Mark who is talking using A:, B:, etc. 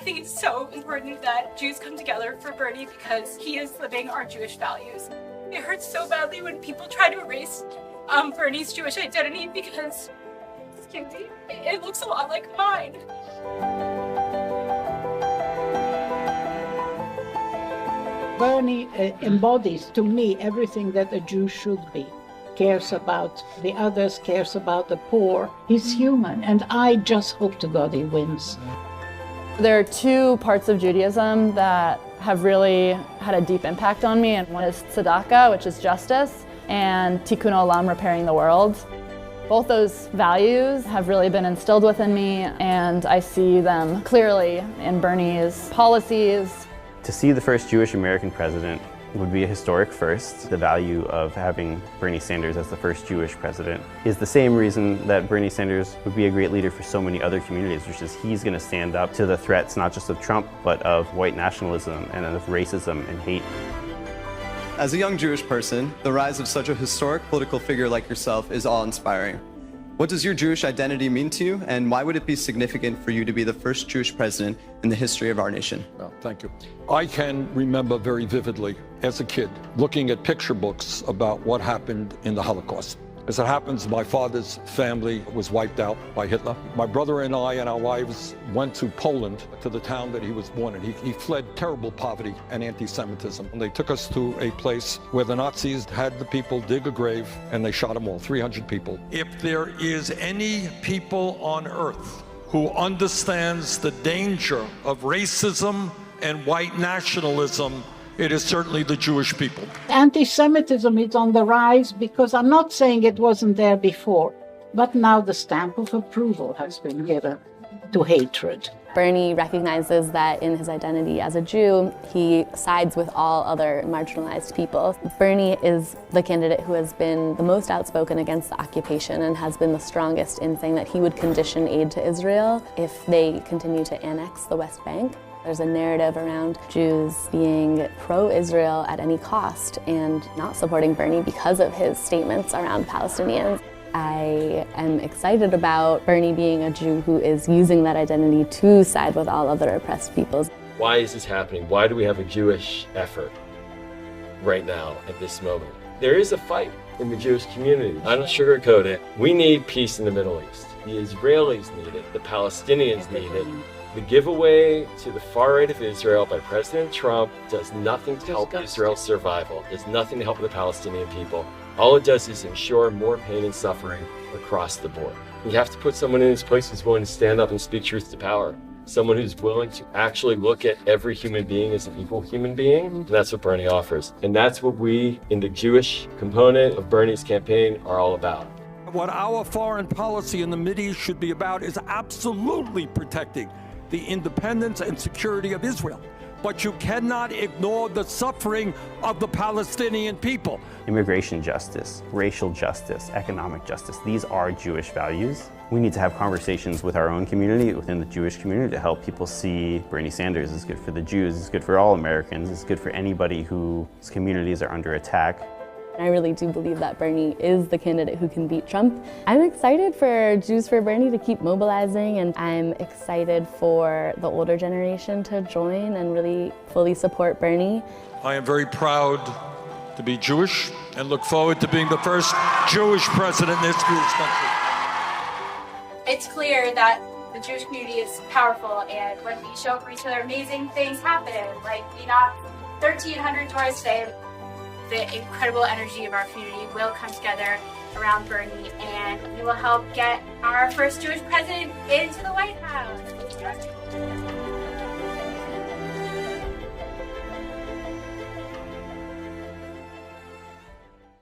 A: think it's so important that Jews come together for Bernie because he is living our Jewish values. It hurts so badly when people try to erase Bernie's Jewish identity because, excuse me, it looks a lot like mine.
B: Bernie embodies, to me, everything that a Jew should be. Cares about the others, cares about the poor. He's human, and I just hope to God he wins.
C: There are two parts of Judaism that have really had a deep impact on me, and one is tzedakah, which is justice, and tikkun olam, repairing the world. Both those values have really been instilled within me, and I see them clearly in Bernie's policies.
D: To see the first Jewish American president would be a historic first. The value of having Bernie Sanders as the first Jewish president is the same reason that Bernie Sanders would be a great leader for so many other communities, which is he's going to stand up to the threats not just of Trump, but of white nationalism and of racism and hate.
E: As a young Jewish person, the rise of such a historic political figure like yourself is awe-inspiring. What does your Jewish identity mean to you, and why would it be significant for you to be the first Jewish president in the history of our nation?
F: Well, thank you. I can remember very vividly, as a kid, looking at picture books about what happened in the Holocaust. As it happens, my father's family was wiped out by Hitler. My brother and I and our wives went to Poland, to the town that he was born in. He fled terrible poverty and anti-Semitism. And they took us to a place where the Nazis had the people dig a grave, and they shot them all, 300 people. If there is any people on earth who understands the danger of racism and white nationalism, it is certainly the Jewish people.
B: Anti-Semitism is on the rise because I'm not saying it wasn't there before, but now the stamp of approval has been given to hatred.
G: Bernie recognizes that in his identity as a Jew, he sides with all other marginalized people. Bernie is the candidate who has been the most outspoken against the occupation and has been the strongest in saying that he would condition aid to Israel if they continue to annex the West Bank. There's a narrative around Jews being pro-Israel at any cost and not supporting Bernie because of his statements around Palestinians. I am excited about Bernie being a Jew who is using that identity to side with all other oppressed peoples.
H: Why is this happening? Why do we have a Jewish effort right now at this moment? There is a fight in the Jewish community. I don't sugarcoat it. We need peace in the Middle East. The Israelis need it. The Palestinians need it. The giveaway to the far right of Israel by President Trump does nothing to help Israel's survival, does nothing to help the Palestinian people. All it does is ensure more pain and suffering across the board. You have to put someone in his place who's willing to stand up and speak truth to power. Someone who's willing to actually look at every human being as an equal human being, and that's what Bernie offers. And that's what we, in the Jewish component of Bernie's campaign, are all about.
F: What our foreign policy in the Mideast should be about is absolutely protecting the independence and security of Israel. But you cannot ignore the suffering of the Palestinian people.
D: Immigration justice, racial justice, economic justice, these are Jewish values. We need to have conversations with our own community, within the Jewish community, to help people see Bernie Sanders is good for the Jews, it's good for all Americans, it's good for anybody whose communities are under attack.
G: I really do believe that Bernie is the candidate who can beat Trump. I'm excited for Jews for Bernie to keep mobilizing, and I'm excited for the older generation to join and really fully support Bernie.
F: I am very proud to be Jewish and look forward to being the first Jewish president in the history of this country.
A: It's clear that the Jewish community is powerful, and when we show up for each other, amazing things happen. Like we got 1,300 tourists today. The incredible energy of our community will come together around Bernie, and we will help get our first Jewish president into the White House.